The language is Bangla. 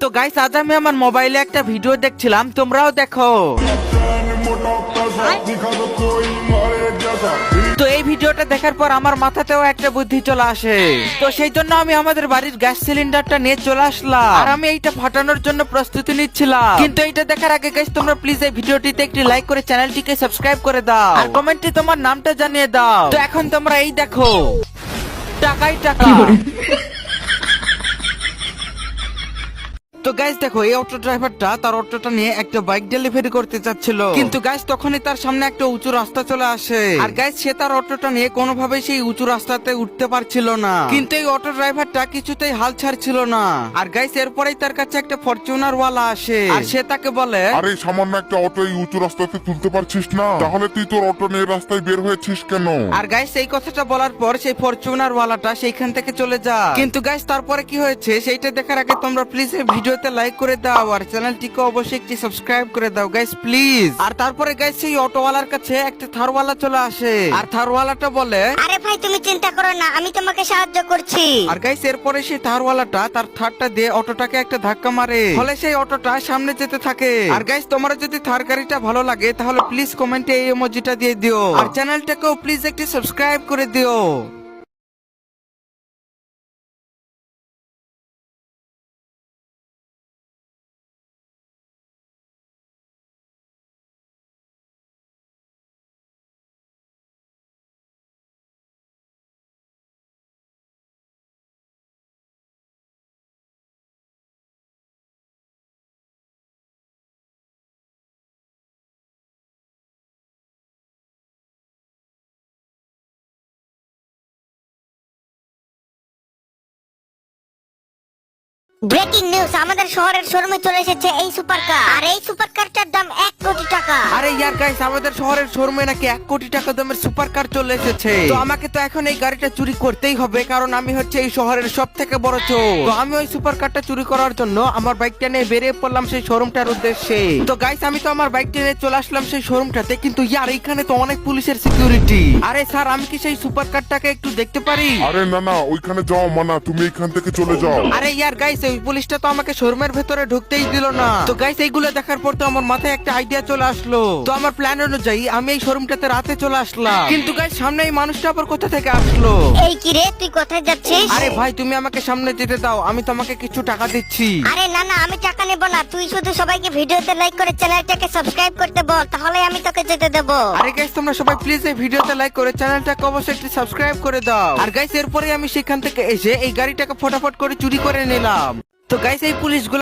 তো গাইস আজ আমি আমার মোবাইলে একটা ভিডিও দেখছিলাম, তোমরাও দেখো। তো এই ভিডিওটা দেখার পর আমার মাথাতেও একটা বুদ্ধি চলে আসে। তো সেই জন্য আমি আমাদের বাড়ির গ্যাস সিলিন্ডারটা নিয়ে চলে আসলাম, আর আমি এইটা ফাটানোর জন্য প্রস্তুতি নিচ্ছিলাম। কিন্তু এইটা দেখার আগে গাইস তোমরা প্লিজ এই ভিডিওটিতে একটি লাইক করে চ্যানেলটিকে সাবস্ক্রাইব করে দাও, আর কমেন্টে তোমার নামটা জানিয়ে দাও। তো এখন তোমরা এই দেখো, টাকাই টাকা। তো গাইস দেখো, এই অটো ড্রাইভারটা তার অটোটা নিয়ে একটা বাইক ডেলিভারি করতে চাচ্ছিল, কিন্তু গাইস তখনই তার সামনে একটা উঁচু রাস্তা চলে আসে। আর গাইস সে তার অটোটা নিয়ে কোনোভাবেই সেই উঁচু রাস্তাতে উঠতে পারছিল না, কিন্তু এই অটো ড্রাইভারটা কিছুতেই হাল ছাড়ছিল না। আর গাইস এরপরেই তার কাছে একটা ফরচুনার ওয়ালা আসে, আর সে তাকে বলে, আরে সামান্য একটা অটো এই উঁচু রাস্তাতে তুলতে পারছিস না, তাহলে তুই তোর অটো নিয়ে রাস্তায় বের হয়েছিস কেন? আর গাইস এই কথাটা বলার পর সেই ফরচুনার ওয়ালাটা সেইখান থেকে চলে যায়। কিন্তু গাইস তারপরে কি হয়েছে সেইটা দেখার আগে তোমরা প্লিজ এই ভিডিওতে লাইক করে দাও, আর চ্যানেলটিকে অবশ্যই একটি সাবস্ক্রাইব করে দাও গাইস প্লিজ। আর তারপরে গাইস সেই অটোওয়ালার কাছে একটা থারওয়ালা চলে আসে, আর থারওয়ালাটা বলে, আরে ভাই তুমি চিন্তা করো না, আমি তোমাকে সাহায্য করছি। আর গাইস এরপরে সেই থারওয়ালাটা তার থারটা দিয়ে অটোটাকে একটা ধাক্কা মারে, ফলে সেই অটোটা সামনে যেতে থাকে। আর গাইস তোমরা যদি থার গাড়িটা ভালো লাগে তাহলে প্লিজ কমেন্টে এই ইমোজিটা দিয়ে দিও, আর চ্যানেলটাকেও প্লিজ একটি সাবস্ক্রাইব করে দিও। ব্রেকিং নিউজ, আমাদের শহরের শোরুমে চলে এসেছে এই সুপার কার, আর এই সুপার কারটার দাম 1 কোটি টাকা। আরে ইয়ার গাইস, আমাদের শহরের শোরুমে নাকি 1 কোটি টাকা দামের সুপার কার চলে এসেছে। তো আমাকে তো এখন এই গাড়িটা চুরি করতেই হবে, কারণ আমি হচ্ছে এই শহরের সব থেকে বড় চোর। তো আমি ওই সুপার কারটা চুরি করার জন্য আমার বাইকটা নিয়ে বেরিয়ে পড়লাম সেই শোরুমটার উদ্দেশ্যে। তো গাইস আমি তো আমার বাইকটা নিয়ে চলে আসলাম সেই শোরুমটাতে, কিন্তু ইয়ার এইখানে তো অনেক পুলিশের সিকিউরিটি। আরে স্যার, আমি কি সেই সুপার কারটাকে একটু দেখতে পারি? আরে না না, ওইখানে যাও মানা, তুমি এখান থেকে চলে যাও। আরে ইয়ার গাইস, ওই পুলিশটা তো আমাকে শোরুমের ভেতরে ঢুকতেই দিল না। তো গাইস এইগুলো দেখার পর তো আমার মাথায় একটা আইডিয়া চলে আসলো। তো আমার প্ল্যান অনুযায়ী আমি এই শোরুমটাতে রাতে চলে আসলাম, কিন্তু গাইস সামনে এই মানুষটা আবার কোথা থেকে আসলো? এই কি রে, তুই কোথায় যাচ্ছিস? আরে ভাই, তুমি আমাকে সামনে যেতে দাও, আমি তোমাকে কিছু টাকা দিচ্ছি। আরে না না, আমি টাকা নেব না, তুই শুধু সবাইকে ভিডিওতে লাইক করে চ্যানেলটাকে সাবস্ক্রাইব করতে বল, তাহলে আমি তোকে যেতে দেব। আরে গাইস তোমরা সবাই প্লিজ এই ভিডিওতে লাইক করে চ্যানেলটাকে অবশ্যই একটু সাবস্ক্রাইব করে দাও। আর গাইস এরপরে আমি সেখান থেকে এসে এই গাড়িটাকে ফটাফট করে চুরি করে নিলাম। তো গাইস এই পুলিশগুলো